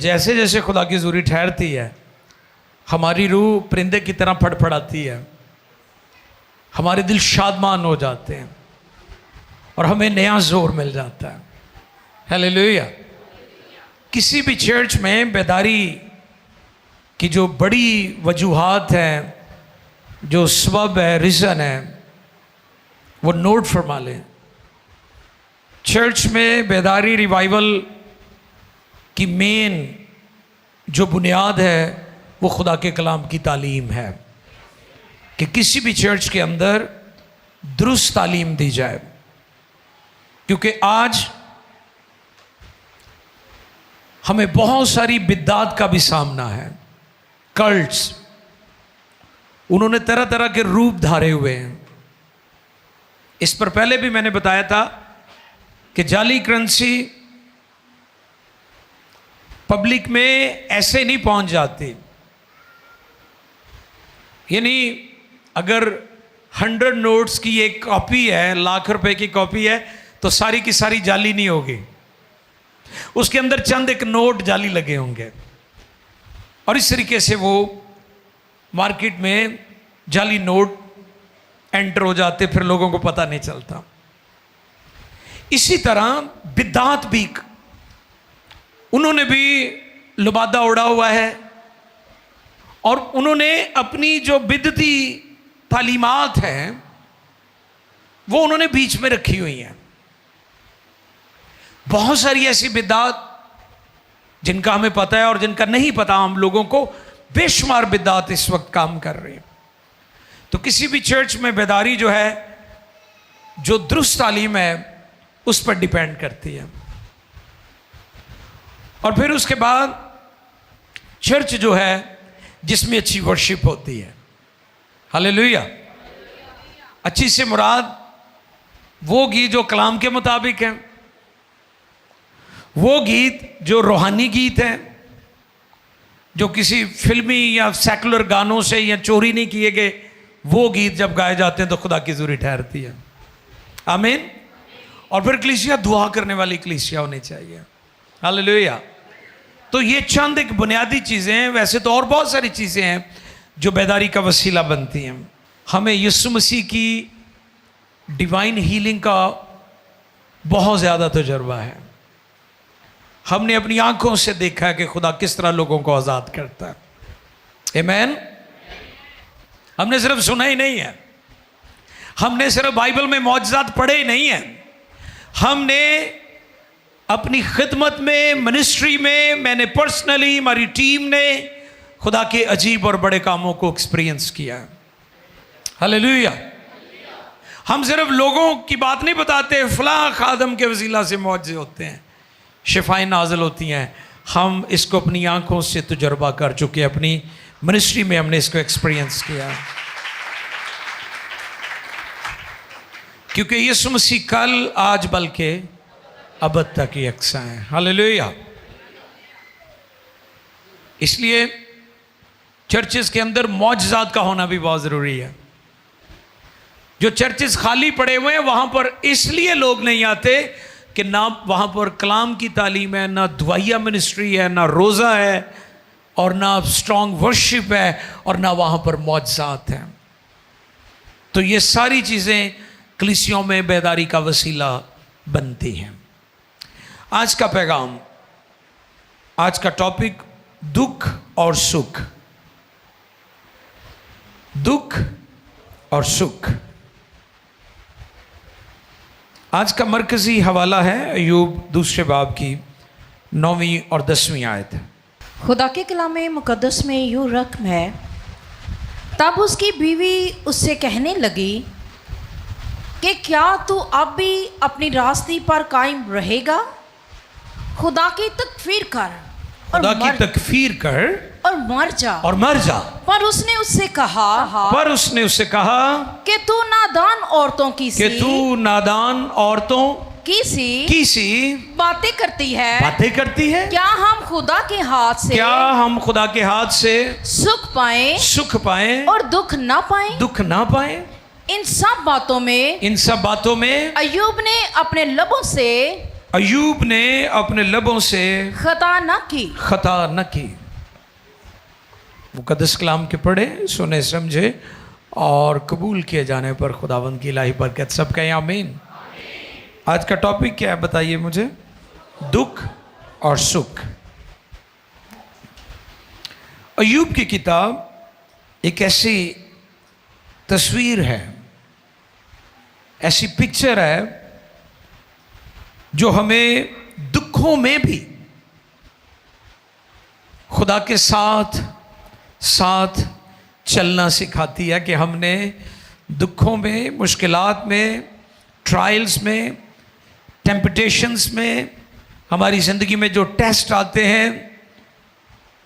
जैसे जैसे खुदा की ज़रूरी ठहरती है, हमारी रूह परिंदे की तरह फड़फड़ाती है, हमारे दिल शादमान हो जाते हैं और हमें नया जोर मिल जाता है। हालेलुया। किसी भी चर्च में बेदारी की जो बड़ी वजूहात हैं, जो सबब है, रीज़न है, वो नोट फरमा लें। चर्च में बेदारी रिवाइवल की मेन जो बुनियाद है वो खुदा के कलाम की तालीम है कि किसी भी चर्च के अंदर दुरुस्त तालीम दी जाए, क्योंकि आज हमें बहुत सारी बिद्दात का भी सामना है। कल्ट्स, उन्होंने तरह तरह के रूप धारे हुए हैं। इस पर पहले भी मैंने बताया था कि जाली करेंसी पब्लिक में ऐसे नहीं पहुंच जाती। यानी अगर 100 नोट्स की एक कॉपी है, लाख रुपए की कॉपी है, तो सारी की सारी जाली नहीं होगी, उसके अंदर चंद एक नोट जाली लगे होंगे और इस तरीके से वो मार्केट में जाली नोट एंटर हो जाते, फिर लोगों को पता नहीं चलता। इसी तरह बिद्दात भी, उन्होंने भी लुबादा उड़ा हुआ है और उन्होंने अपनी जो बिदती तालीमात हैं वो उन्होंने बीच में रखी हुई हैं। बहुत सारी ऐसी बिद्दात जिनका हमें पता है और जिनका नहीं पता हम लोगों को, बेशुमार बिद्दात इस वक्त काम कर रही हैं। तो किसी भी चर्च में बेदारी जो है, जो दुरुस्त तालीम है, उस पर डिपेंड करती है। और फिर उसके बाद चर्च जो है जिसमें अच्छी वर्शिप होती है। हालेलुया। अच्छी से मुराद वो गीत जो कलाम के मुताबिक हैं, वो गीत जो रूहानी गीत हैं, जो किसी फिल्मी या सेकुलर गानों से या चोरी नहीं किए गए, वो गीत जब गाए जाते हैं तो खुदा की ज़रूरी ठहरती है। आमीन। और फिर कलीसिया दुआ करने वाली कलीसिया होनी चाहिए। हालेलुया। तो ये चंद एक बुनियादी चीज़ें हैं। वैसे तो और बहुत सारी चीज़ें हैं जो बेदारी का वसीला बनती हैं। हमें यीशु मसीह की डिवाइन हीलिंग का बहुत ज़्यादा तजुर्बा है। हमने अपनी आंखों से देखा है कि खुदा किस तरह लोगों को आज़ाद करता है। आमीन। हमने सिर्फ सुना ही नहीं है, हमने सिर्फ बाइबल में मौजज़ात पढ़े ही नहीं है, हमने अपनी खिदमत में, मिनिस्ट्री में, मैंने पर्सनली, हमारी टीम ने खुदा के अजीब और बड़े कामों को एक्सपीरियंस किया है। हालेलुया। हम सिर्फ लोगों की बात नहीं बताते, फलां खादम के वसीला से मौजज़े होते हैं, शिफाएं नाज़िल होती हैं। हम इसको अपनी आंखों से तजुर्बा कर चुके हैं, अपनी मिनिस्ट्री में हमने इसको एक्सपीरियंस किया, क्योंकि यीशु मसीह कल, आज, बल्कि अबद तक ही यकसा है। हालेलुया। इसलिए चर्चेस के अंदर मौजज़ात का होना भी बहुत ज़रूरी है। जो चर्चेस खाली पड़े हुए हैं वहां पर इसलिए लोग नहीं आते कि ना वहाँ पर कलाम की तालीम है, ना दुआया मिनिस्ट्री है, ना रोज़ा है, और ना स्ट्रॉन्ग वर्शिप है, और ना वहाँ पर मौजज़ात हैं। तो ये सारी चीज़ें कलीसियों में बेदारी का वसीला बनती हैं। आज का पैगाम, आज का टॉपिक दुख और सुख। दुख और सुख। आज का मरकजी हवाला है अय्यूब 2 बाब की 9वीं और 10वीं आयत। खुदा के कलाम मुकद्दस में यूँ रकम है, तब उसकी बीवी उससे कहने लगी कि क्या तू अब भी अपनी रास्ते पर कायम रहेगा? खुदा की तकफीर कर और खुदा की तकफीर कर और मर जा। और मर जा। पर उसने उससे कहा कि तू नादान औरतों की सी बातें करती है। क्या हम खुदा के हाथ से सुख पाएं और दुख ना पाएं? इन सब बातों में अय्यूब ने अपने लबों से अय्यूब ने अपने लबों से खता न की। खता न की। मुकद्दस कलाम के पढ़े, सुने, समझे और कबूल किए जाने पर खुदावंद की इलाही बरकत सब कहें आमीन। आज का टॉपिक क्या है बताइए मुझे? दुख और सुख। अय्यूब की किताब एक ऐसी तस्वीर है, ऐसी पिक्चर है जो हमें दुखों में भी खुदा के साथ साथ चलना सिखाती है कि हमने दुखों में, मुश्किलात में, ट्रायल्स में, टेम्पटेशंस में, हमारी ज़िंदगी में जो टेस्ट आते हैं,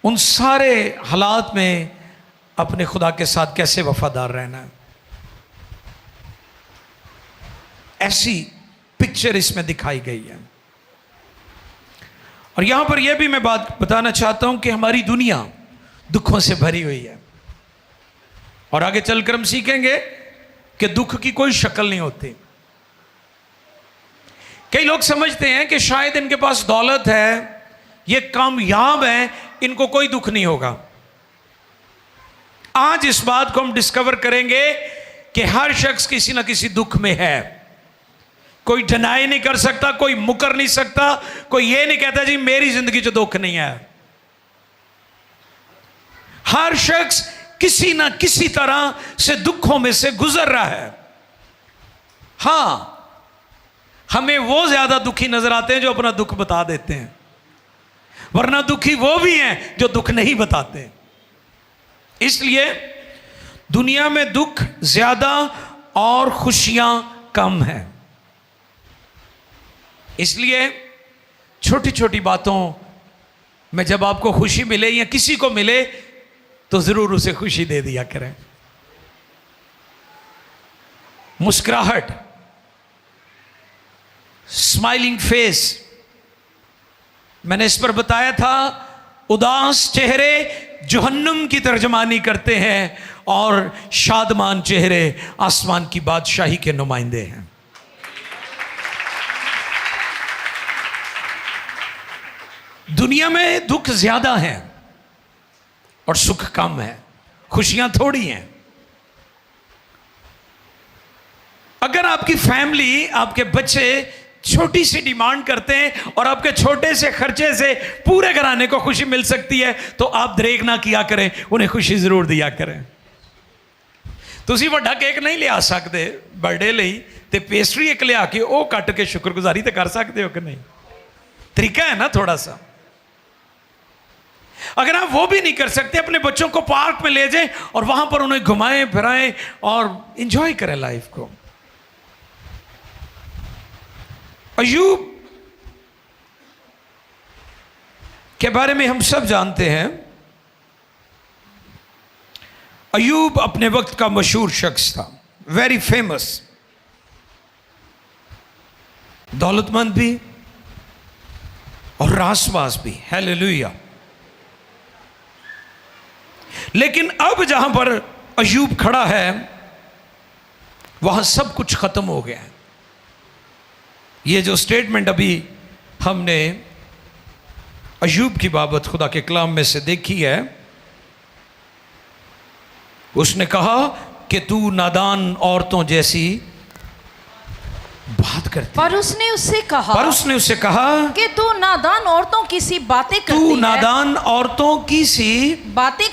उन सारे हालात में अपने खुदा के साथ कैसे वफादार रहना है। ऐसी पिक्चर इसमें दिखाई गई है। और यहां पर यह भी मैं बात बताना चाहता हूं कि हमारी दुनिया दुखों से भरी हुई है और आगे चलकर हम सीखेंगे कि दुख की कोई शक्ल नहीं होती। कई लोग समझते हैं कि शायद इनके पास दौलत है, ये कामयाब हैं, इनको कोई दुख नहीं होगा। आज इस बात को हम डिस्कवर करेंगे कि हर शख्स किसी ना किसी दुख में है। कोई डिनाई नहीं कर सकता, कोई मुकर नहीं सकता, कोई ये नहीं कहता जी मेरी जिंदगी जो दुख नहीं है। हर शख्स किसी ना किसी तरह से दुखों में से गुजर रहा है। हां, हमें वो ज्यादा दुखी नजर आते हैं जो अपना दुख बता देते हैं, वरना दुखी वो भी हैं जो दुख नहीं बताते। इसलिए दुनिया में दुख ज्यादा और खुशियां कम हैं। इसलिए छोटी छोटी बातों में जब आपको खुशी मिले या किसी को मिले तो जरूर उसे खुशी दे दिया करें। मुस्कुराहट, स्माइलिंग फेस, मैंने इस पर बताया था, उदास चेहरे जहन्नुम की तर्जमानी करते हैं और शादमान चेहरे आसमान की बादशाही के नुमाइंदे हैं। दुनिया में दुख ज्यादा है और सुख कम है, खुशियां थोड़ी हैं। अगर आपकी फैमिली, आपके बच्चे छोटी सी डिमांड करते हैं और आपके छोटे से खर्चे से पूरे घराने को खुशी मिल सकती है तो आप दरेक ना किया करें, उन्हें खुशी जरूर दिया करें। तुसी वड्डा केक नहीं ले आ सकते बर्थडे ਲਈ ਤੇ पेस्ट्री एक लिया के ਉਹ ਕੱਟ के शुक्रगुजारी तो कर सकते हो कि नहीं? तरीका है ना थोड़ा सा। अगर आप वो भी नहीं कर सकते, अपने बच्चों को पार्क में ले जाएं और वहां पर उन्हें घुमाएं फिराएं और एंजॉय करें लाइफ को। अय्यूब के बारे में हम सब जानते हैं। अय्यूब अपने वक्त का मशहूर शख्स था, वेरी फेमस, दौलतमंद भी और रासबाज भी। हालेलुया। लेकिन अब जहां पर अय्यूब खड़ा है वहां सब कुछ खत्म हो गया है। ये जो स्टेटमेंट अभी हमने अय्यूब की बाबत खुदा के कलाम में से देखी है, उसने कहा कि तू नादान औरतों जैसी बात करती। पर उसने उससे कहा कि तू नादान औरतों की सी बातें करती है। तू नादान औरतों की सी बातें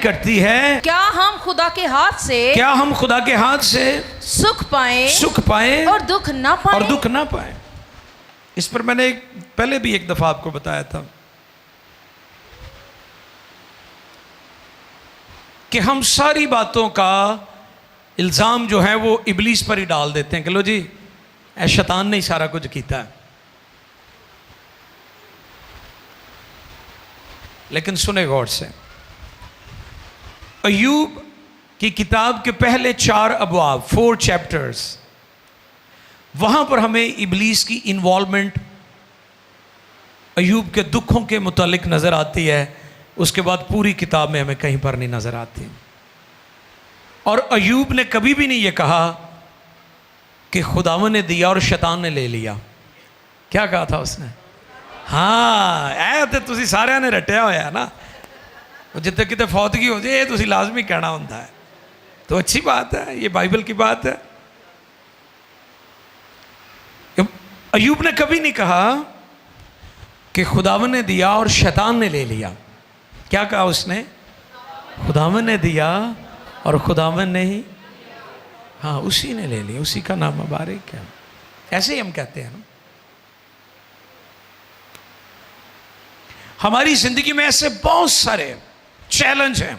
करती है। क्या हम खुदा के हाथ से सुख पाए और दुख ना पाए। इस पर मैंने पहले भी एक दफा आपको बताया था कि हम सारी बातों का इल्जाम जो है वो इब्लीस पर ही डाल देते हैं कि लो जी ऐ शैतान ने ही सारा कुछ किया है। लेकिन सुने गौर से, अय्यूब की किताब के पहले 4 अबवाब, 4 चैप्टर्स, वहां पर हमें इब्लीस की इन्वॉल्वमेंट अय्यूब के दुखों के मुतालिक नजर आती है। उसके बाद पूरी किताब में हमें कहीं पर नहीं नजर आती। और अय्यूब ने कभी भी नहीं ये कहा कि खुदावन ने दिया और शैतान ने ले लिया। क्या कहा था उसने? हाँ, ऐ तो तुसी सारिਆਂ ने रटिया होया ना, जिते किते फौतगी हो जाए ये तुसी लाजमी कहना होता है। तो अच्छी बात है, ये बाइबल की बात है। अयूब ने कभी नहीं कहा कि खुदावन ने दिया और शैतान ने ले लिया। क्या कहा उसने? खुदावन ने दिया और खुदावन ने ही, हाँ, उसी ने ले लिया, उसी का नाम मुबारक है। ऐसे ही हम कहते हैं ना। हमारी जिंदगी में ऐसे बहुत सारे चैलेंज हैं,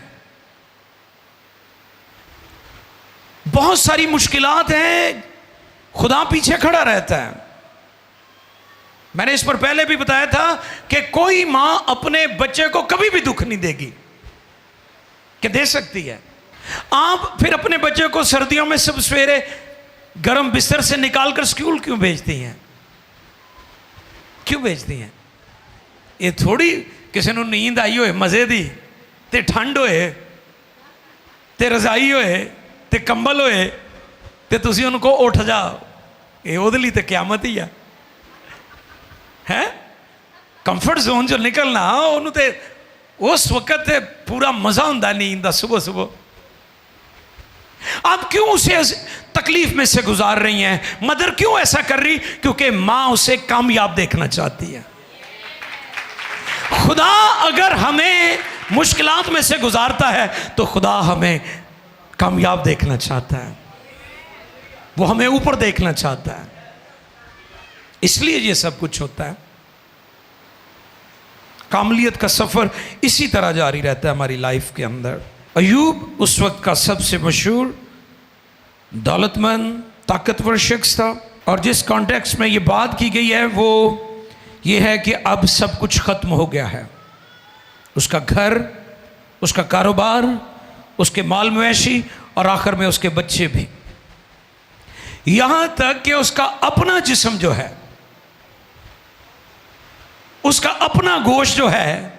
बहुत सारी मुश्किलात हैं, खुदा पीछे खड़ा रहता है। मैंने इस पर पहले भी बताया था कि कोई मां अपने बच्चे को कभी भी दुख नहीं देगी, कि दे सकती है। आप फिर अपने बच्चे को सर्दियों में सब सवेरे गर्म बिस्तर से निकालकर स्कूल क्यों भेजती हैं? क्यों भेजती हैं? ये थोड़ी किसी को नींद आई होए मजे दी, ते ठंड होए, ते रजाई होए, ते कंबल होए, ते तुसी उनको उठ जाओ, ये ओदे लिए ते क्यामत ही है। कंफर्ट जोन जो निकलना उन्होंने ते उस वक्त ते पूरा मजा हुंदा नींद दा सुबह सुबह। आप क्यों उसे तकलीफ में से गुजार रही हैं? मदर क्यों ऐसा कर रही? क्योंकि मां उसे कामयाब देखना चाहती है। खुदा अगर हमें मुश्किलात में से गुजारता है तो खुदा हमें कामयाब देखना चाहता है, वो हमें ऊपर देखना चाहता है, इसलिए ये सब कुछ होता है। कामलियत का सफर इसी तरह जारी रहता है हमारी लाइफ के अंदर। अयूब उस वक्त का सबसे मशहूर दौलतमंद ताकतवर शख्स था, और जिस कॉन्टेक्स्ट में ये बात की गई है वो ये है कि अब सब कुछ खत्म हो गया है। उसका घर, उसका कारोबार, उसके माल मवेशी और आखिर में उसके बच्चे भी, यहां तक कि उसका अपना जिस्म जो है, उसका अपना गोश्त जो है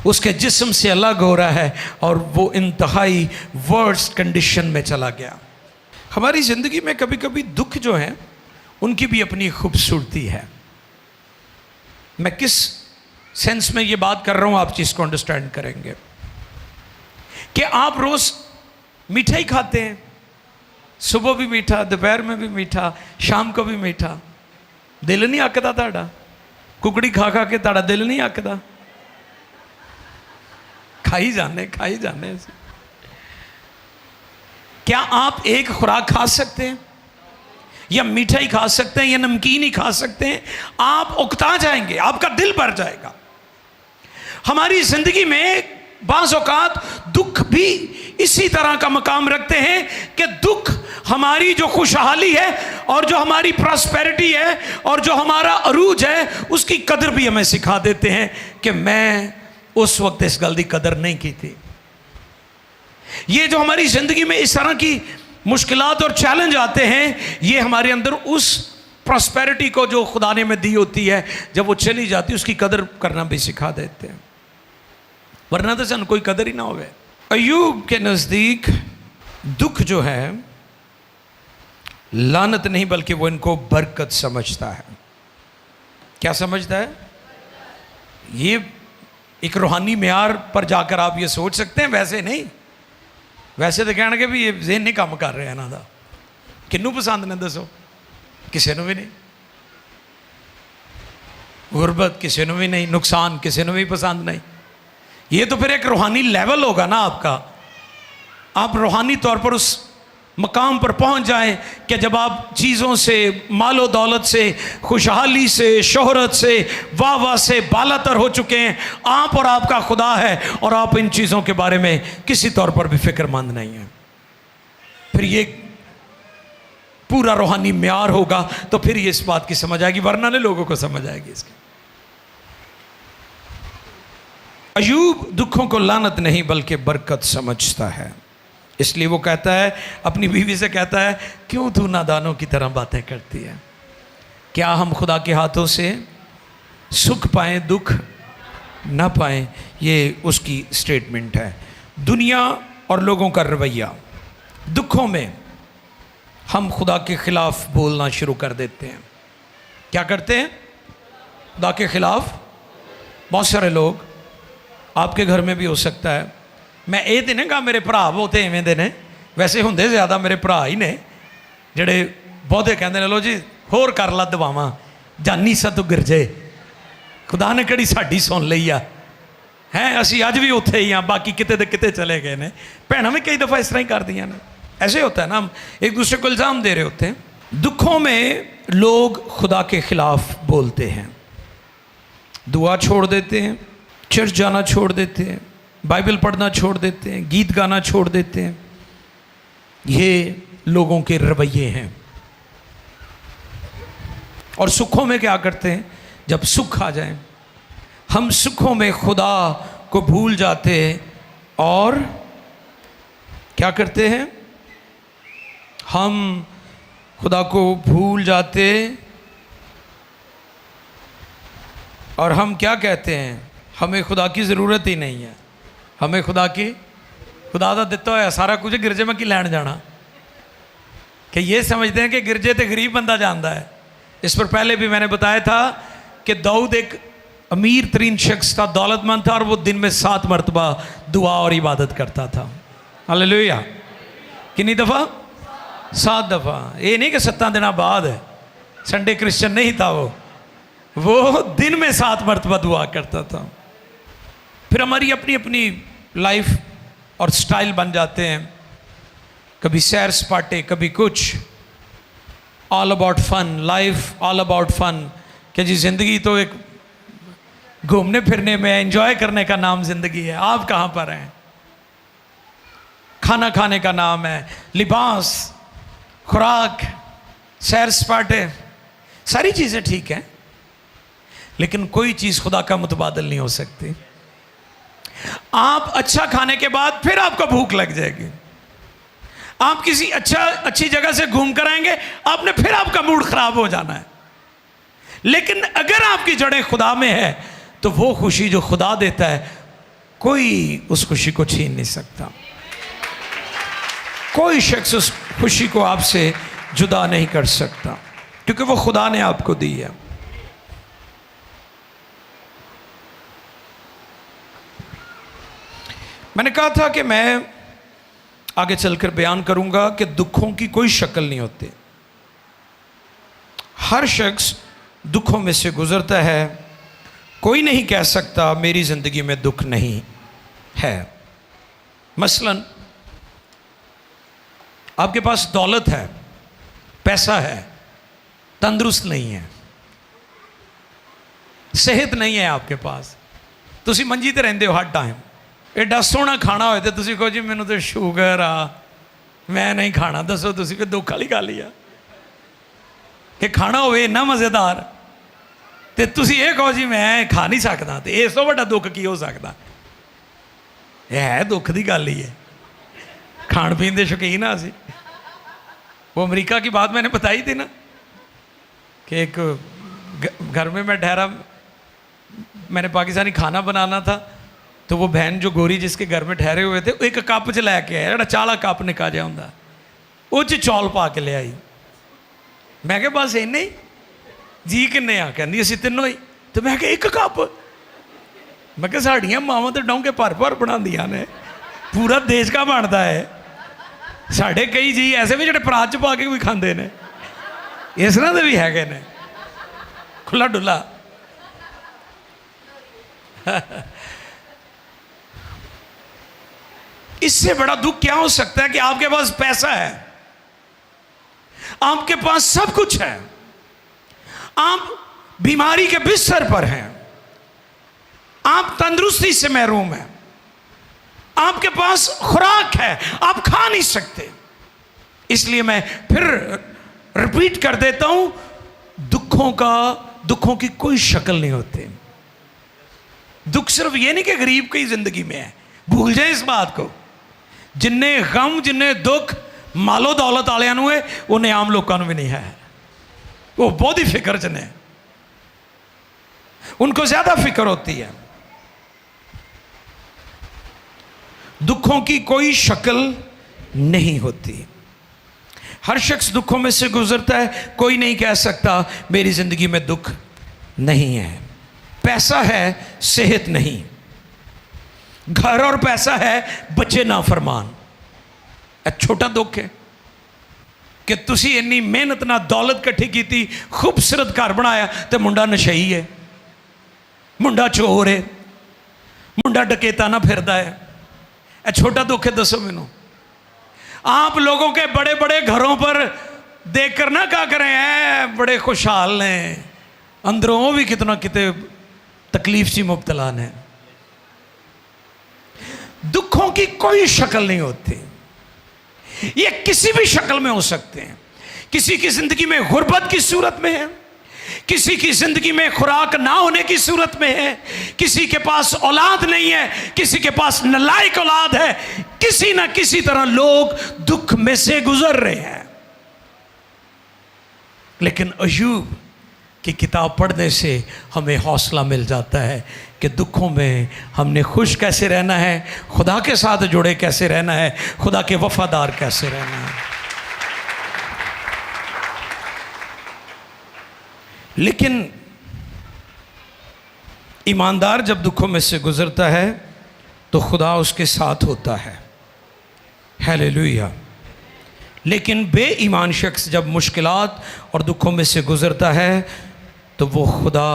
उसके जिस्म से अलग हो रहा है और वो इंतहाई वर्स्ट कंडीशन में चला गया। हमारी ज़िंदगी में कभी कभी दुख जो हैं उनकी भी अपनी खूबसूरती है। मैं किस सेंस में ये बात कर रहा हूँ आप चीज़ को अंडरस्टैंड करेंगे कि आप रोज़ मीठा ही खाते हैं, सुबह भी मीठा, दोपहर में भी मीठा, शाम को भी मीठा। दिल नहीं आकदा ताड़ा? कुकड़ी खा खा के ताड़ा दिल नहीं आकदा? खाई जाने क्या आप एक खुराक खा सकते हैं, या मिठाई खा सकते हैं, या नमकीन ही खा सकते हैं? आप उकता जाएंगे, आपका दिल भर जाएगा। हमारी जिंदगी में बाज़ औक़ात दुख भी इसी तरह का मकाम रखते हैं कि दुख हमारी जो खुशहाली है और जो हमारी प्रॉस्पेरिटी है और जो हमारा अरूज है उसकी कदर भी हमें सिखा देते हैं कि मैं उस वक्त इस गल की कदर नहीं की थी। ये जो हमारी ज़िंदगी में इस तरह की मुश्किलात और चैलेंज आते हैं, ये हमारे अंदर उस प्रॉस्पेरिटी को जो खुदा ने हमें दी होती है, जब वो चली जाती है उसकी कदर करना भी सिखा देते हैं, वरना तो सन कोई कदर ही ना होवे। अयूब के नज़दीक दुख जो है लानत नहीं बल्कि वो इनको बरकत समझता है। क्या समझता है? ये एक रूहानी म्यार पर जाकर आप ये सोच सकते हैं, वैसे नहीं। वैसे तो कहना कि भी ये ज़हन नहीं काम कर रहे हैं ना, किन्नू पसंद ने दसो? किसी को भी नहीं। गुरबत किसी को भी नहीं, नुकसान किसी को भी पसंद नहीं। ये तो फिर एक रूहानी लेवल होगा ना आपका। आप रूहानी तौर पर उस मकाम पर पहुंच जाएं कि जब आप चीज़ों से, मालो दौलत से, खुशहाली से, शोहरत से, वाह वाह से बालातर हो चुके हैं, आप और आपका खुदा है और आप इन चीज़ों के बारे में किसी तौर पर भी फिक्रमंद नहीं है। फिर ये पूरा रूहानी म्यार होगा तो फिर ये इस बात की समझ आएगी, वरना ने लोगों को समझ आएगी इसकी। अयूब दुखों को लानत नहीं बल्कि बरकत समझता है, इसलिए वो कहता है, अपनी बीवी से कहता है, क्यों तू नादानों की तरह बातें करती है? क्या हम खुदा के हाथों से सुख पाएं, दुख ना पाएं? ये उसकी स्टेटमेंट है। दुनिया और लोगों का रवैया, दुखों में हम खुदा के खिलाफ बोलना शुरू कर देते हैं। क्या करते हैं? खुदा के खिलाफ। बहुत सारे लोग, आपके घर में भी हो सकता है, मैं ये तो नहीं कहा मेरे भरा बहुते इवें दे ने, वैसे होंगे ज़्यादा मेरे भरा ही ने ਜਿਹੜੇ ਬਹੁਤੇ ਕਹਿੰਦੇ ਨੇ ਲੋ ਜੀ ਹੋਰ ਕਰ ਲਾ ਦਵਾਵਾਂ ਜਾਨੀ ਸਾ ਤੂੰ ਗਿਰਜੇ, ਖੁਦਾ ਨੇ ਕਿਹੜੀ ਸਾਡੀ ਸੁਣ ਲਈ ਆ ਹੈ, ਅਸੀਂ ਅੱਜ ਵੀ ਉੱਥੇ ਹੀ ਆ, ਬਾਕੀ ਕਿਤੇ ਤੇ ਕਿਤੇ ਚਲੇ ਗਏ ਨੇ। ਭੈਣਾਂ ਵੀ ਕਈ दफ़ा इस तरह ही करदियां ने। ऐसे होता है ना, हम एक दूसरे को इल्ज़ाम दे रहे होते हैं। दुखों में लोग खुदा के खिलाफ बोलते हैं, दुआ छोड़ देते हैं, चर्च जाना छोड़ देते हैं, बाइबल पढ़ना छोड़ देते हैं, गीत गाना छोड़ देते हैं। ये लोगों के रवैये हैं। और सुखों में क्या करते हैं? जब सुख आ जाए, हम सुखों में खुदा को भूल जाते हैं और क्या करते हैं? हम खुदा को भूल जाते और हम क्या कहते हैं? हमें खुदा की ज़रूरत ही नहीं है, हमें खुदा दा दिता होया सारा कुछ, गिरजे में की लैन जाना। कि ये समझते हैं कि गिरजे तो गरीब बंदा जानता है। इस पर पहले भी मैंने बताया था कि दाऊद एक अमीर तरीन शख्स था, दौलतमंद था, और वो दिन में 7 मरतबा दुआ और इबादत करता था। हालेलुया। कितनी दफ़ा? 7 दफ़ा। ये नहीं कि 7 दिन बाद है, संडे क्रिश्चियन नहीं था वो दिन में 7 मरतबा दुआ करता था। फिर हमारी अपनी अपनी लाइफ और स्टाइल बन जाते हैं, कभी सैर सपाटे, कभी कुछ, all about fun, life all about fun. कि जी ज़िंदगी तो एक घूमने फिरने में, एंजॉय करने का नाम ज़िंदगी है। आप कहाँ पर हैं? खाना खाने का नाम है, लिबास, खुराक, सैर सपाटे, सारी चीज़ें ठीक हैं, लेकिन कोई चीज़ खुदा का मुतबादल नहीं हो सकती। आप अच्छा खाने के बाद फिर आपको भूख लग जाएगी। आप किसी अच्छी जगह से घूम कर आएंगे, आपने फिर आपका मूड खराब हो जाना है। लेकिन अगर आपकी जड़ें खुदा में है तो वो खुशी जो खुदा देता है, कोई उस खुशी को छीन नहीं सकता। कोई शख्स उस खुशी को आपसे जुदा नहीं कर सकता, क्योंकि वो खुदा ने आपको दी है। मैंने कहा था कि मैं आगे चलकर बयान करूंगा कि दुखों की कोई शक्ल नहीं होती। हर शख्स दुखों में से गुजरता है। कोई नहीं कह सकता मेरी ज़िंदगी में दुख नहीं है। मसलन आपके पास दौलत है, पैसा है, तंदुरुस्त नहीं है, सेहत नहीं है आपके पास, तुसी मंजी ते रहिंदे हो हर टाइम। एडा सोहना खाना होए ते तुसी कहो जी मैनू तो शुगर आ, मैं नहीं खाना। दसो तुसी फिर दुख वाली गल ही आ कि खाना होवे इन्ना मज़ेदार ते तुसी ये कहो जी मैं खा नहीं सकता, तो इस तो बड़ा दुख की हो सकता? है दुख की गल ही है। खान पीन के शौकीन आ असी। वो अमेरिका की बात मैंने बताई थी ना कि एक घर में मैं ठहरा, मैंने पाकिस्तानी खाना बनाना था, तो वो बहन जो गोरी जिसके घर में ठहरे हुए थे, एक कप च लैके आया, जो चाला कप निका जिहा हुंदा, वो च चौल पा के ले आई। मैं क्या बस इन्ने ही? जी किन्ने आ? कहंदी असीं तीनों ही। तो मैं क्या एक कप? मैं क्या साड़ियाँ मावां तो डोंगे भर भर बनांदियां ने, पूरा देश का बनता है। साढ़े कई जी ऐसे भी जो परात च पा के भी खांदे ने, इस तरह के भी हैगे ने, खुला डुला। इससे बड़ा दुख क्या हो सकता है कि आपके पास पैसा है, आपके पास सब कुछ है, आप बीमारी के बिस्तर पर हैं, आप तंदुरुस्ती से महरूम हैं, आपके पास खुराक है, आप खा नहीं सकते। इसलिए मैं फिर रिपीट कर देता हूं, दुखों की कोई शक्ल नहीं होती। दुख सिर्फ ये नहीं कि गरीब की जिंदगी में है, भूल जाए इस बात को। जिन्ने गम, जिन्ने दुख मालो दौलत वालियां नूं है, उन्हें आम लोगों को भी नहीं है। वो बहुत ही फिक्र च ने, उनको ज्यादा फिक्र होती है। दुखों की कोई शक्ल नहीं होती। हर शख्स दुखों में से गुजरता है, कोई नहीं कह सकता मेरी ज़िंदगी में दुख नहीं है। पैसा है, सेहत नहीं। घर और पैसा है, बच्चे नाफरमान। छोटा दुख है कि तुसी इन्नी मेहनत ना दौलत इकट्ठी की थी, खूबसूरत घर बनाया, तो मुंडा नशई है, मुंडा चोर है, मुंडा डकेता ना फिरदा है। छोटा दुख है। दसो मैनू, आप लोगों के बड़े बड़े घरों पर देख कर ना क्या करें, हैं बड़े खुशहाल हैं, अंदरों वो भी कितना कितने तकलीफ सी मुब्तला ने। दुखों की कोई शक्ल नहीं होती, ये किसी भी शक्ल में हो सकते हैं। किसी की जिंदगी में गुर्बत की सूरत में है, किसी की जिंदगी में खुराक ना होने की सूरत में है, किसी के पास औलाद नहीं है, किसी के पास नालायक औलाद है। किसी ना किसी तरह लोग दुख में से गुजर रहे हैं। लेकिन अय्यूब की किताब पढ़ने से हमें हौसला मिल जाता है कि दुखों में हमने खुश कैसे रहना है, खुदा के साथ जुड़े कैसे रहना है, खुदा के वफादार कैसे रहना है। लेकिन ईमानदार जब दुखों में से गुजरता है तो खुदा उसके साथ होता है। हालेलुया। लेकिन बेईमान शख्स जब मुश्किलात और दुखों में से गुजरता है तो वो खुदा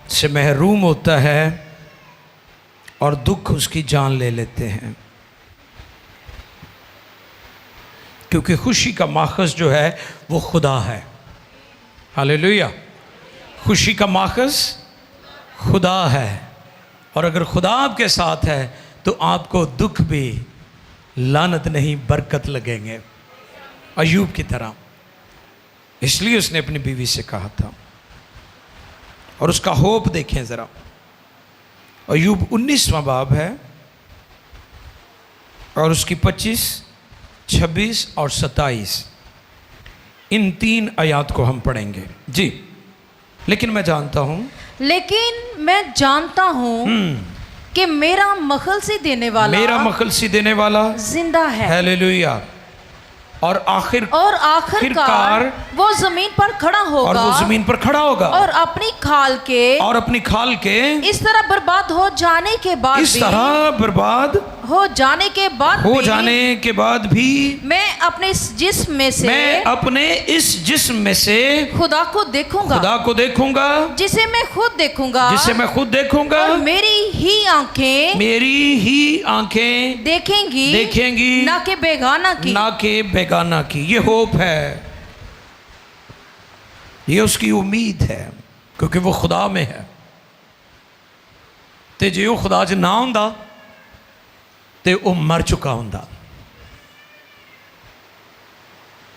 से महरूम होता है और दुख उसकी जान ले लेते हैं। क्योंकि खुशी का माखज़ जो है वो खुदा है। हालेलुया। खुशी का माखज़ खुदा है, और अगर खुदा आपके साथ है तो आपको दुख भी लानत नहीं बरकत लगेंगे, अय्यूब की तरह। इसलिए उसने अपनी बीवी से कहा था, और उसका होप देखें ज़रा। अय्यूब 19वां बाब है और उसकी 25, 26 और 27 इन 3 आयात को हम पढ़ेंगे जी। लेकिन मैं जानता हूँ कि मेरा मखलसी देने वाला जिंदा है। हालेलुया। और आखिरकार वो जमीन पर खड़ा होगा, और अपनी खाल के इस तरह बर्बाद हो जाने के बाद भी मैं अपने इस जिस्म में से खुदा को देखूंगा, जिसे मैं खुद देखूंगा, और मेरी ही आंखें देखेंगी ना कि बेगाना की। ये होप है, ये उसकी उम्मीद है, क्योंकि वो खुदा में है। ते जे वो खुदा च ना होंदा ते वो मर चुका होंदा।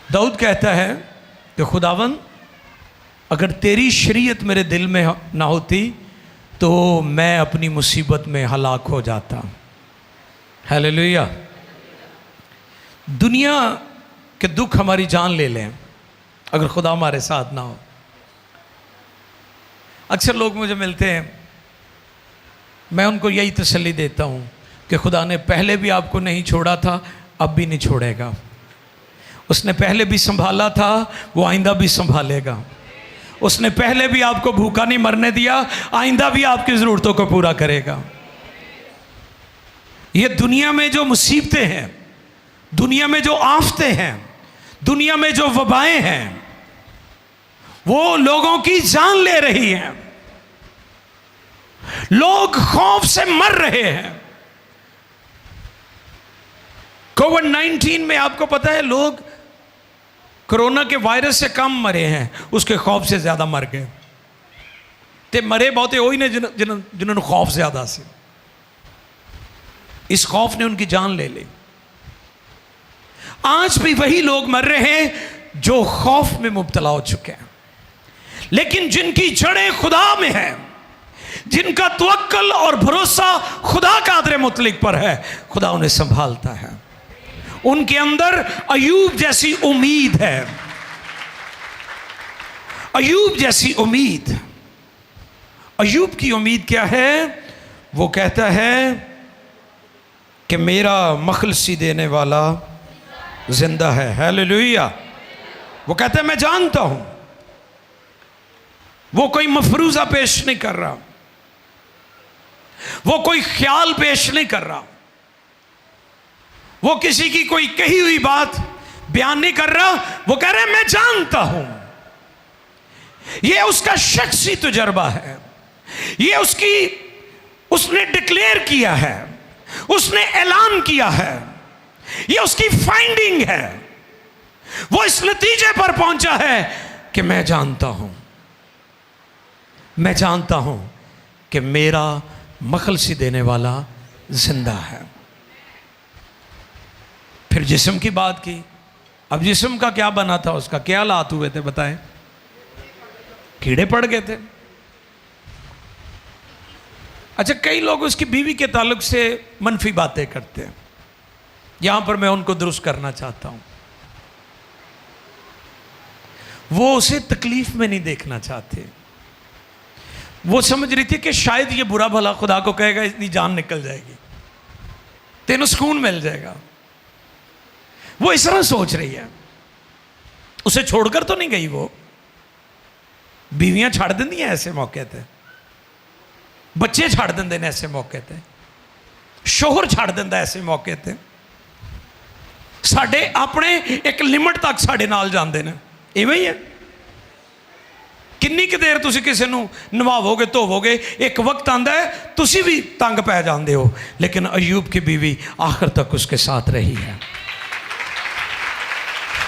दाऊद कहता है कि खुदावन, अगर तेरी शरीयत मेरे दिल में ना होती तो मैं अपनी मुसीबत में हलाक हो जाता। हालेलुया। दुनिया के दुख हमारी जान ले लें अगर खुदा हमारे साथ ना हो। अक्सर लोग मुझे मिलते हैं, मैं उनको यही तसल्ली देता हूँ कि खुदा ने पहले भी आपको नहीं छोड़ा था, अब भी नहीं छोड़ेगा। उसने पहले भी संभाला था, वो आइंदा भी संभालेगा। उसने पहले भी आपको भूखा नहीं मरने दिया, आइंदा भी आपकी ज़रूरतों को पूरा करेगा। ये दुनिया में जो मुसीबतें हैं, दुनिया में जो आफतें हैं, दुनिया में जो वबाएं हैं, वो लोगों की जान ले रही हैं। लोग खौफ से मर रहे हैं। कोविड-19 में आपको पता है लोग कोरोना के वायरस से कम मरे हैं, उसके खौफ से ज्यादा मर गए। ते मरे बहुते वही ने जिन्होंने खौफ ज्यादा से, इस खौफ ने उनकी जान ले ली। आज भी वही लोग मर रहे हैं जो खौफ में मुब्तला हो चुके हैं। लेकिन जिनकी जड़ें खुदा में हैं, जिनका तवक्कल और भरोसा खुदा कादर मुतलिक पर है, खुदा उन्हें संभालता है। उनके अंदर अय्यूब जैसी उम्मीद है, अय्यूब जैसी उम्मीद। अय्यूब की उम्मीद क्या है? वो कहता है कि मेरा मखलसी देने वाला जिंदा है। हालेलुया। वो कहता है मैं जानता हूं। वो कोई मफरूजा पेश नहीं कर रहा, वो कोई ख्याल पेश नहीं कर रहा, वो किसी की कोई कही हुई बात बयान नहीं कर रहा। वो कह रहा है मैं जानता हूं। यह उसका शख्सी तजुर्बा है, यह उसने डिक्लेयर किया है, उसने ऐलान किया है, यह उसकी फाइंडिंग है। वो इस नतीजे पर पहुंचा है कि मैं जानता हूं, मैं जानता हूं कि मेरा मखलसी देने वाला जिंदा है। फिर जिस्म की बात की। अब जिस्म का क्या बना था, उसका क्या हालात हुए थे बताएं? कीड़े पड़ गए थे। अच्छा, कई लोग उसकी बीवी के ताल्लुक से मनफी बातें करते हैं, यहां पर मैं उनको दुरुस्त करना चाहता हूं। वो उसे तकलीफ में नहीं देखना चाहते। वो समझ रही थी कि शायद ये बुरा भला खुदा को कहेगा, इतनी जान निकल जाएगी, तेनों सुकून मिल जाएगा। वो इस तरह सोच रही है। उसे छोड़कर तो नहीं गई वो। बीवियां छड़ देंदी हैं ऐसे मौके पे, बच्चे छड़ देंगे ने ऐसे मौके पे, शोहर छड़ देंदा ऐसे मौके पे। साडे अपने एक लिमिट तक साडे नाल जांदे ने। इवें ही है। किन्नी कि देर तुसी किसी नूं नवावोगे धोवोगे, एक वक्त आंदा है तुसी भी तंग पै जांदे हो। लेकिन अयूब की बीवी आखिर तक उसके साथ रही है,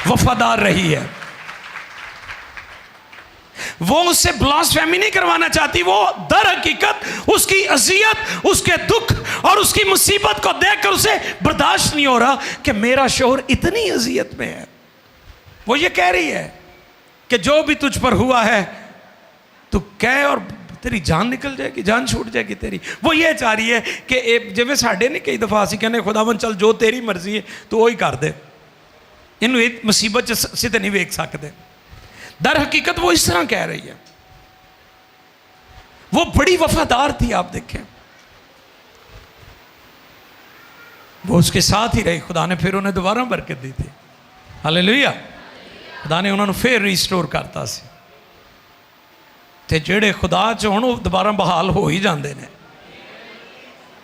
वफादार रही है। वो उससे ब्लास्फेमी नहीं करवाना चाहती। वो दर हकीकत उसकी अजियत, उसके दुख और उसकी मुसीबत को देखकर उसे बर्दाश्त नहीं हो रहा कि मेरा शोहर इतनी अजियत में है। वो ये कह रही है कि जो भी तुझ पर हुआ है तू कह और तेरी जान निकल जाएगी, जान छूट जाएगी तेरी। वो ये चाह रही है कि जिवें साडे ने कई दफा असीं कहने खुदावन चल जो तेरी मर्जी है तू वही कर दे, इनू एक मुसीबत से तो नहीं वेख सकते। दर हकीकत वो इस तरह कह रही है। वो बड़ी वफादार थी, आप देखें, वो उसके साथ ही रही। खुदा ने फिर उन्हें दोबारा बरकत दी थी। हालेलुया। खुदा ने उन्होंने फिर रिस्टोर करता सी। ते जेड़े खुदा च हुण वो दोबारा बहाल हो ही जाते हैं।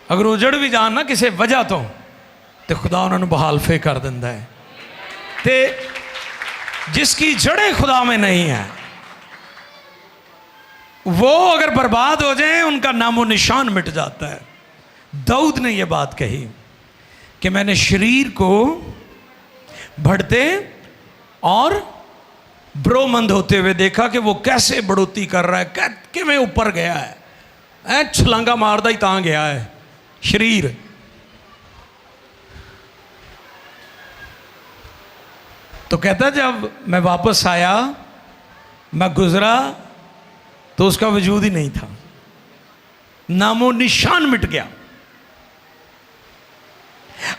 अगर उजड़ भी जान ना किसी वजह तो खुदा उन्होंने बहाल फिर कर दिंदा है। ते जिसकी जड़ें खुदा में नहीं है वो अगर बर्बाद हो जाए उनका नामो निशान मिट जाता है। दाऊद ने यह बात कही कि मैंने शरीर को बढ़ते और ब्रोमंद होते हुए देखा कि वो कैसे बढ़ोतरी कर रहा है, किवें ऊपर गया है, छलांगा मारदा ही तां गया है शरीर। तो कहता जब मैं वापस आया, मैं गुजरा तो उसका वजूद ही नहीं था, नामो निशान मिट गया।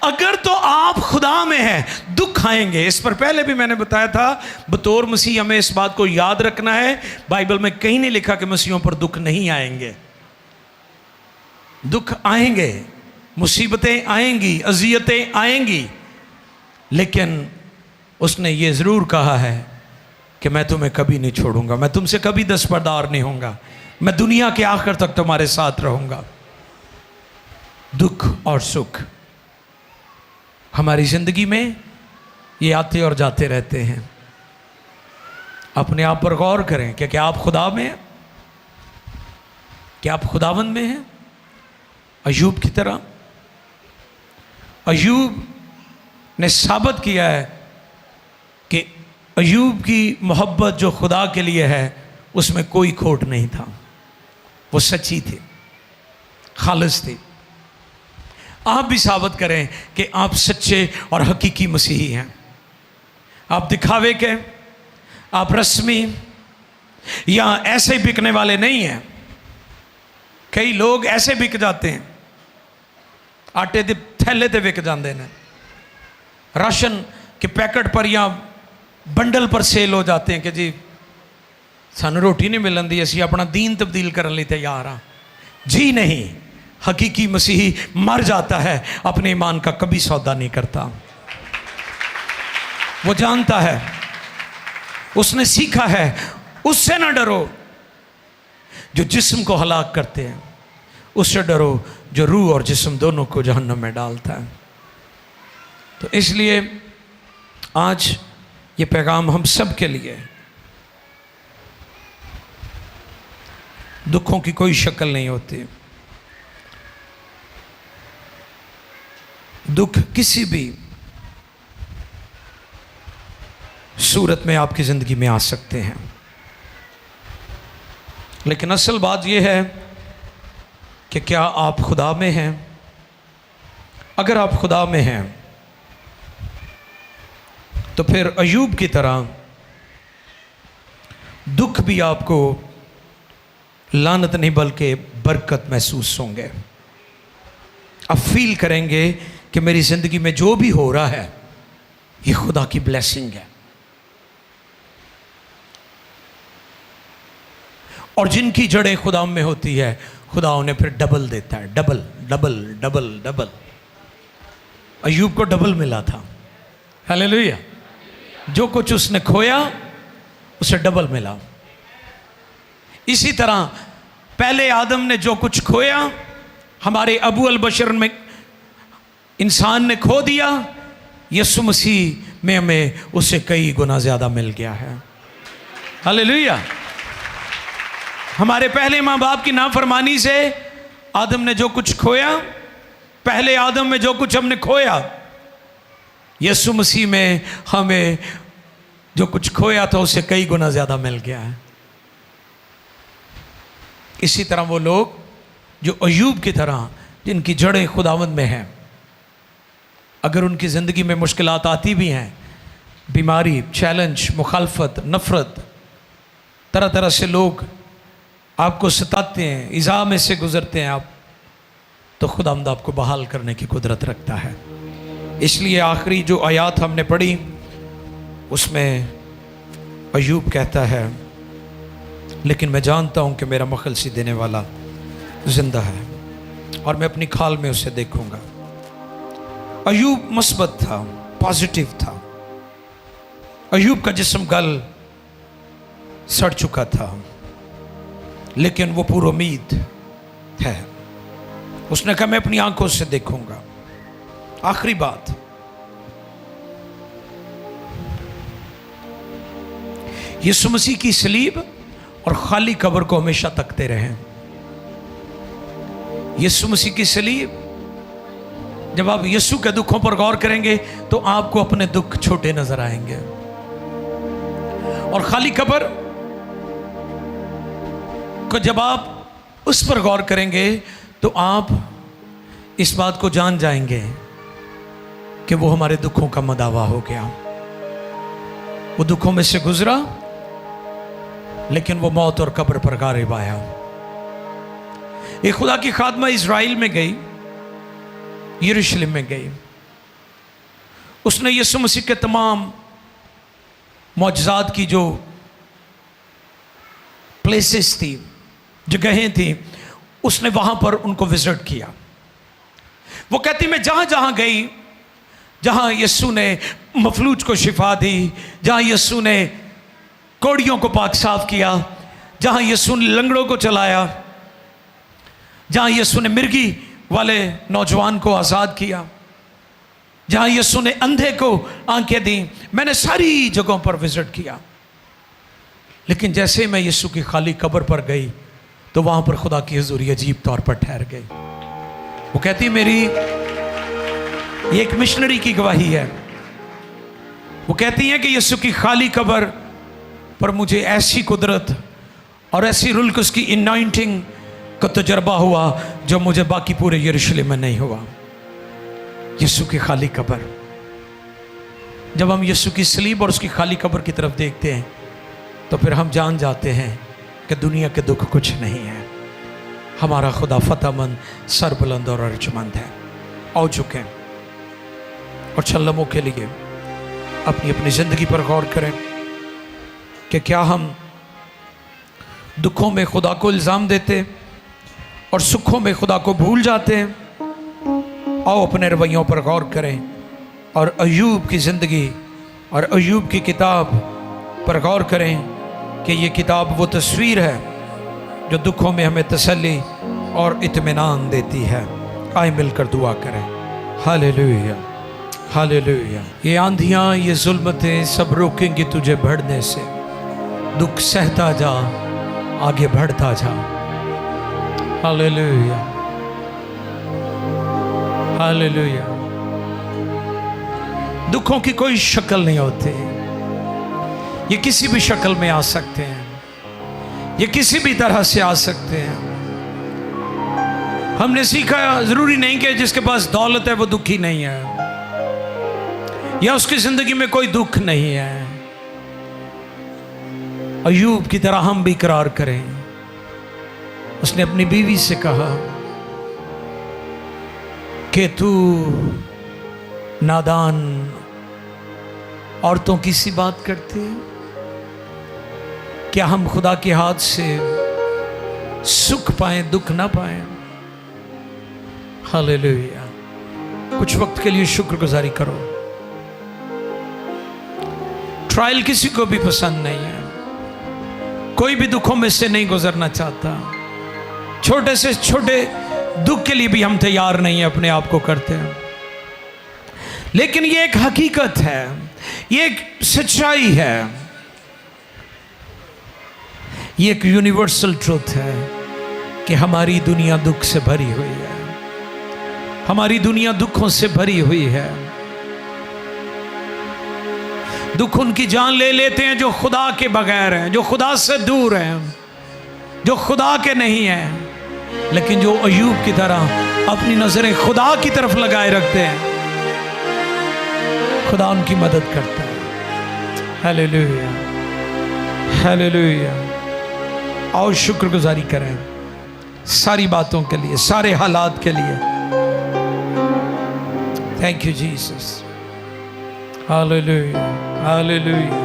अगर तो आप खुदा में हैं दुख आएंगे। इस पर पहले भी मैंने बताया था, बतौर मसीह हमें इस बात को याद रखना है। बाइबल में कहीं नहीं लिखा कि मसीहों पर दुख नहीं आएंगे। दुख आएंगे, मुसीबतें आएंगी, अजियतें आएंगी, लेकिन उसने ये ज़रूर कहा है कि मैं तुम्हें कभी नहीं छोड़ूंगा, मैं तुमसे कभी दस्तबरदार नहीं होऊंगा, मैं दुनिया के आखिर तक तुम्हारे साथ रहूंगा। दुख और सुख हमारी ज़िंदगी में ये आते और जाते रहते हैं। अपने आप पर गौर करें कि क्या आप खुदा में हैं, क्या आप खुदावंद में हैं? अयूब की तरह। अयूब ने साबित किया है कि अयूब की मोहब्बत जो खुदा के लिए है उसमें कोई खोट नहीं था। वो सच्ची थी, खालिस थी। आप भी साबित करें कि आप सच्चे और हकीकी मसीही हैं। आप दिखावे के, आप रस्मी या ऐसे बिकने वाले नहीं हैं। कई लोग ऐसे बिक जाते हैं, आटे के थैले ते बिक जाते हैं, राशन के पैकेट पर या बंडल पर सेल हो जाते हैं कि जी सानू रोटी नहीं मिलन दी, असी अपना दीन तब्दील करने लिए तैयार हाँ। जी नहीं, हकीकी मसीही मर जाता है, अपने ईमान का कभी सौदा नहीं करता। वो जानता है उसने सीखा है, उससे ना डरो जो जिस्म को हलाक करते हैं, उससे डरो जो रूह और जिस्म दोनों को जहन्नम में डालता है। तो इसलिए आज ये पैगाम हम सब के लिए है। दुखों की कोई शक्ल नहीं होती। दुख किसी भी सूरत में आपकी ज़िंदगी में आ सकते हैं, लेकिन असल बात यह है कि क्या आप खुदा में हैं। अगर आप खुदा में हैं तो फिर अयूब की तरह दुख भी आपको लानत नहीं बल्कि बरकत महसूस होंगे। आप फील करेंगे कि मेरी ज़िंदगी में जो भी हो रहा है ये खुदा की ब्लेसिंग है। और जिनकी जड़ें खुदा में होती है, खुदा उन्हें फिर डबल देता है। Double double double double. Ayub को डबल मिला था। हालेलुया। जो कुछ उसने खोया उसे डबल मिला। इसी तरह पहले आदम ने जो कुछ खोया, हमारे अबू अल बशर में इंसान ने खो दिया, यीशु मसीह में हमें उससे कई गुना ज़्यादा मिल गया है। हालेलुया। हमारे पहले माँ बाप की नाफरमानी से आदम ने जो कुछ खोया, पहले आदम में जो कुछ हमने खोया, यीशु मसीह में हमें जो कुछ खोया था उससे कई गुना ज़्यादा मिल गया है। इसी तरह वो लोग जो अयूब की तरह जिनकी जड़ें खुदावंद में हैं, अगर उनकी ज़िंदगी में मुश्किलात आती भी हैं, बीमारी, चैलेंज, मुखालफत, नफ़रत, तरह तरह से लोग आपको सताते हैं, इज़ा में से गुज़रते हैं आप, तो खुदावंद आपको बहाल करने की कुदरत रखता है। इसलिए आखिरी जो आयात हमने पढ़ी उसमें अयूब कहता है, लेकिन मैं जानता हूँ कि मेरा मखलसी देने वाला ज़िंदा है और मैं अपनी खाल में उसे देखूँगा। अयूब मुस्बत था, पॉजिटिव था। अयूब का जिस्म गल सड़ चुका था, लेकिन वो पूरी उम्मीद है। उसने कहा मैं अपनी आंखों से देखूंगा। आखिरी बात, यीशु मसीह की सलीब और खाली कब्र को हमेशा तकते रहें। यीशु मसीह की सलीब, जब आप यीशु के दुखों पर गौर करेंगे तो आपको अपने दुख छोटे नजर आएंगे। और खाली कब्र को जब आप उस पर गौर करेंगे तो आप इस बात को जान जाएंगे कि वो हमारे दुखों का मदावा हो गया। वो दुखों में से गुजरा, लेकिन वो मौत और कब्र पर गालिब आया। एक खुदा की खादमा इज़राइल में गई, यरूशलेम में गई। उसने यीशु मसीह के तमाम मौजज़ात की जो प्लेसेस थी, जगहें थी, उसने वहाँ पर उनको विजिट किया। वो कहती मैं जहाँ जहाँ गई, जहाँ यीशु ने मफलूज को शिफा दी, जहाँ यीशु ने कोड़ियों को पाक साफ किया, जहाँ यीशु ने लंगड़ों को चलाया, जहाँ यीशु ने मिर्गी वाले नौजवान को आज़ाद किया, जहाँ यीशु ने अंधे को आंखें दी, मैंने सारी जगहों पर विजिट किया। लेकिन जैसे मैं यीशु की खाली कब्र पर गई तो वहाँ पर खुदा की हुजूरी अजीब तौर पर ठहर गई। वो कहती मेरी ये एक मिशनरी की गवाही है। वो कहती हैं कि यीशु की खाली कब्र पर मुझे ऐसी कुदरत और ऐसी रुल्क की इनॉइंटिंग का तजर्बा हुआ जो मुझे बाकी पूरे यरूशलेम में नहीं हुआ। यीशु की खाली कब्र। जब हम यीशु की सलीब और उसकी खाली कब्र की तरफ देखते हैं तो फिर हम जान जाते हैं कि दुनिया के दुख कुछ नहीं है। हमारा खुदा फतेहमंद, सरबुलंद और अर्जमंद है। आओ झुकें और चंद लम्हों के लिए अपनी अपनी ज़िंदगी पर गौर करें कि क्या हम दुखों में खुदा को इल्ज़ाम देते और सुखों में खुदा को भूल जाते हैं। आओ अपने रवैयों पर गौर करें और अयूब की ज़िंदगी और अयूब की किताब पर गौर करें कि ये किताब वो तस्वीर है जो दुखों में हमें तसल्ली और इत्मीनान देती है। आए मिलकर दुआ करें। Hallelujah, hallelujah. ये आंधियाँ, ये जुल्मतें सब रोकेंगी तुझे बढ़ने से। दुख सहता जा, आगे बढ़ता जा। Hallelujah, hallelujah. दुखों की कोई शक्ल नहीं होती, ये किसी भी शक्ल में आ सकते हैं, ये किसी भी तरह से आ सकते हैं। हमने सीखा जरूरी नहीं कि जिसके पास दौलत है वो दुखी नहीं है, या उसकी जिंदगी में कोई दुख नहीं है। अय्यूब की तरह हम भी इकरार करें। उसने अपनी बीवी से कहा कि तू नादान औरतों की सी बात करती है। क्या हम खुदा के हाथ से सुख पाएं, दुख ना पाएं? हालेलुया। कुछ वक्त के लिए शुक्रगुजारी करो। ट्रायल किसी को भी पसंद नहीं है, कोई भी दुखों में से नहीं गुजरना चाहता। छोटे से छोटे दुख के लिए भी हम तैयार नहीं है, अपने आप को करते हैं। लेकिन ये एक हकीकत है, ये एक सच्चाई है, ये एक यूनिवर्सल ट्रूथ है कि हमारी दुनिया दुख से भरी हुई है, हमारी दुनिया दुखों से भरी हुई है। दुख उनकी जान ले लेते हैं जो खुदा के बगैर हैं, जो खुदा से दूर हैं, जो खुदा के नहीं हैं। लेकिन जो अय्यूब की तरह अपनी नजरें खुदा की तरफ लगाए रखते हैं, खुदा उनकी मदद करता है। Hallelujah, hallelujah. आओ शुक्रगुजारी करें सारी बातों के लिए, सारे हालात के लिए। Thank you Jesus. Hallelujah, hallelujah.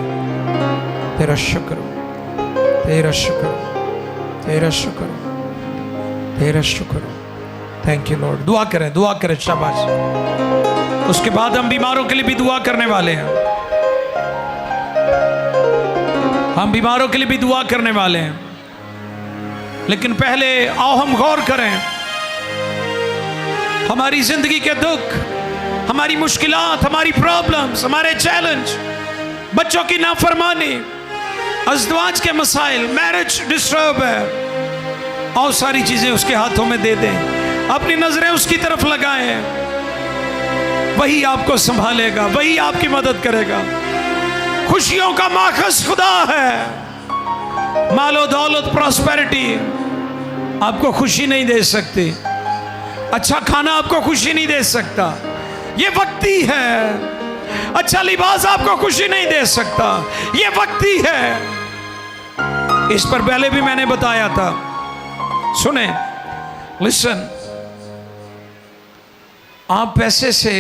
तेरा शुक्र, तेरा शुक्र, तेरा शुक्र, तेरा शुक्र। Thank you Lord. दुआ करें, दुआ करें, शाबाश। उसके बाद हम बीमारों के लिए भी दुआ करने वाले हैं। हम बीमारों के लिए भी दुआ करने वाले हैं। लेकिन पहले आओ हम गौर करें हमारी जिंदगी के दुख, हमारी मुश्किलात, हमारी प्रॉब्लम्स, हमारे चैलेंज, बच्चों की नाफरमानी, अज़दवाज के मसाइल, मैरिज डिस्टर्ब है। आओ सारी चीजें उसके हाथों में दे दें, अपनी नजरें उसकी तरफ लगाएं। वही आपको संभालेगा, वही आपकी मदद करेगा। खुशियों का माखज़ खुदा है। मालो दौलत, प्रॉस्पेरिटी आपको खुशी नहीं दे सकती, अच्छा खाना आपको खुशी नहीं दे सकता, ये वक्ती है। अच्छा लिबास आपको खुशी नहीं दे सकता, ये वक्ती है। इस पर पहले भी मैंने बताया था, सुने, लिसन। आप पैसे से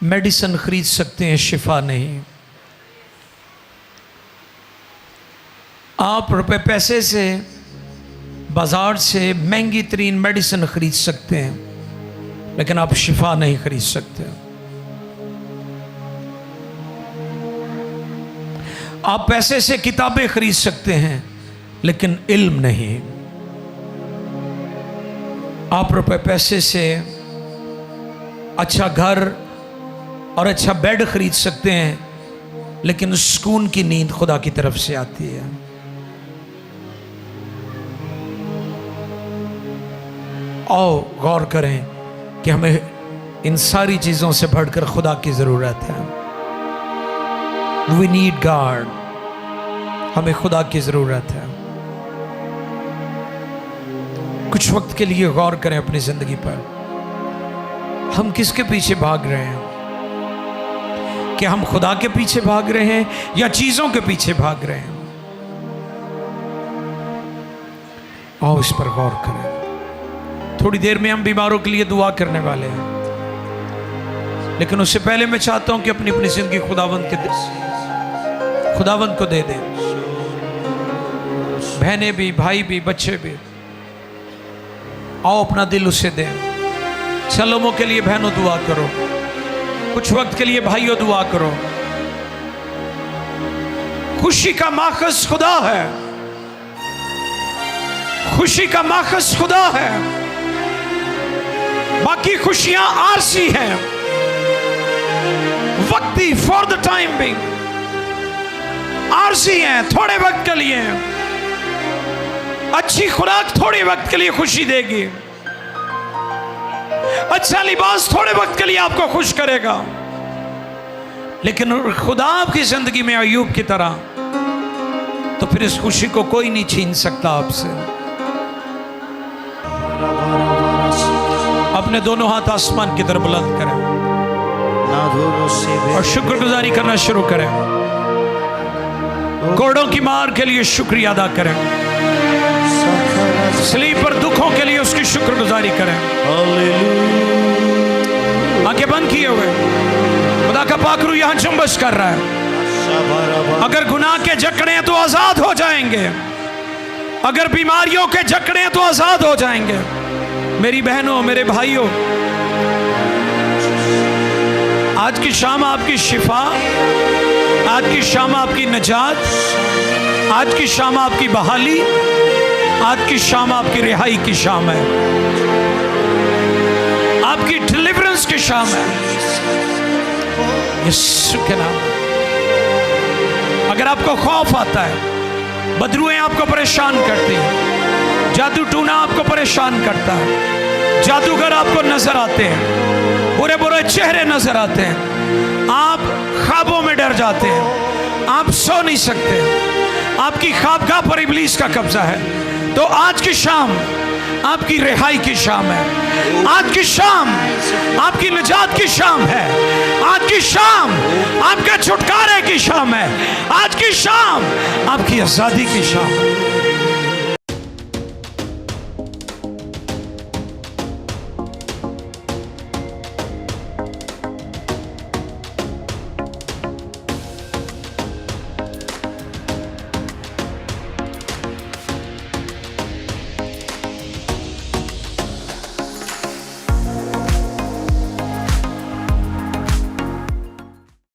मेडिसिन खरीद सकते हैं, शिफा नहीं। आप रुपए पैसे से बाजार से महंगी तरीन मेडिसिन खरीद सकते हैं, लेकिन आप शिफा नहीं खरीद सकते। आप पैसे से किताबें खरीद सकते हैं, लेकिन इल्म नहीं। आप रुपए पैसे से अच्छा घर और अच्छा बेड खरीद सकते हैं, लेकिन सुकून की नींद खुदा की तरफ से आती है। आओ गौर करें कि हमें इन सारी चीज़ों से बढ़कर खुदा की ज़रूरत है। वी नीड गॉड, हमें खुदा की ज़रूरत है। कुछ वक्त के लिए गौर करें अपनी ज़िंदगी पर, हम किसके पीछे भाग रहे हैं? क्या हम खुदा के पीछे भाग रहे हैं या चीज़ों के पीछे भाग रहे हैं? आओ इस पर गौर करें। थोड़ी देर में हम बीमारों के लिए दुआ करने वाले हैं, लेकिन उससे पहले मैं चाहता हूं कि अपनी अपनी जिंदगी खुदावंद को दे दें। बहनें भी, भाई भी, बच्चे भी, आओ अपना दिल उसे दें। सलोमों के लिए बहनों दुआ करो, कुछ वक्त के लिए भाइयों दुआ करो। खुशी का माखज खुदा है, खुशी का माखज खुदा है। बाकी खुशियां आरसी हैं, वक्ती, for the time being RC हैं, थोड़े वक्त के लिए। अच्छी खुराक थोड़े वक्त के लिए खुशी देगी, अच्छा लिबास थोड़े वक्त के लिए आपको खुश करेगा, लेकिन खुदा आपकी जिंदगी में अय्यूब की तरह, तो फिर इस खुशी को कोई नहीं छीन सकता आपसे। अपने दोनों हाथ आसमान की तरफ बुलंद करें और शुक्रगुजारी करना शुरू करें। कोड़ों की मार के लिए शुक्रिया अदा करें, सलीब पर दुखों के लिए उसकी शुक्रगुजारी करें। आंखें बंद किए हुए खुदा का पाखरू यहां जुम्बश कर रहा है। अगर गुनाह के जकड़े हैं तो आजाद हो जाएंगे, अगर बीमारियों के जकड़े हैं तो आजाद हो जाएंगे। मेरी बहनों, मेरे भाइयों, आज की शाम आपकी शिफा, आज की शाम आपकी नजात, आज की शाम आपकी बहाली, आज की शाम आपकी रिहाई की शाम है, आपकी डिलीवरेंस की शाम है, यीशु के नाम। अगर आपको खौफ आता है, बदरुएं आपको परेशान करती हैं, जादू टूना आपको परेशान करता है, जादूगर आपको नजर आते हैं, बुरे बुरे चेहरे नजर आते हैं, आप ख्वाबों में डर जाते हैं, आप सो नहीं सकते, आपकी ख्वाबगाह पर इब्लीस का कब्जा है, तो आज की शाम आपकी रिहाई की शाम है, आज की शाम आपकी निजात की शाम है, आज की शाम आपके छुटकारे की शाम है, आज की शाम आपकी आजादी की शाम है।